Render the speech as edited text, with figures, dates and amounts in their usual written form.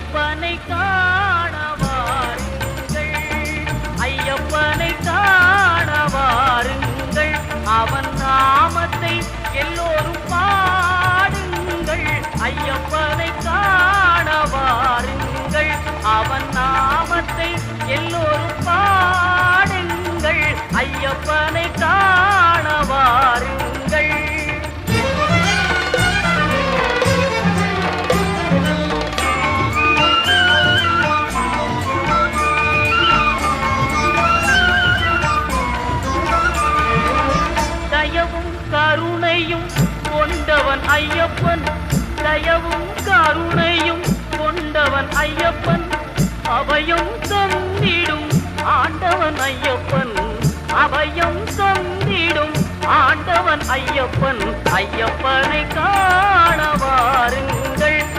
ஐயப்பனை காண வாருங்கள், ஐயப்பனை காண வாருங்கள், அவன் நாமத்தை எல்லோரும் பாடுங்கள். ஐயப்பனை காண வாருங்கள், அவன் நாமத்தை எல்லோரும் பாடுங்கள். ஐயப்பனை காண வாருங்கள். தயவும் கருணையும் கொண்டவன் ஐயப்பன், தயவும் கருணையும் கொண்டவன் ஐயப்பன், அபயம் தந்திடும் ஆண்டவன் ஐயப்பன், அபயம் தந்திடும் ஆண்டவன் ஐயப்பன். ஐயப்பனை காண வாருங்கள்,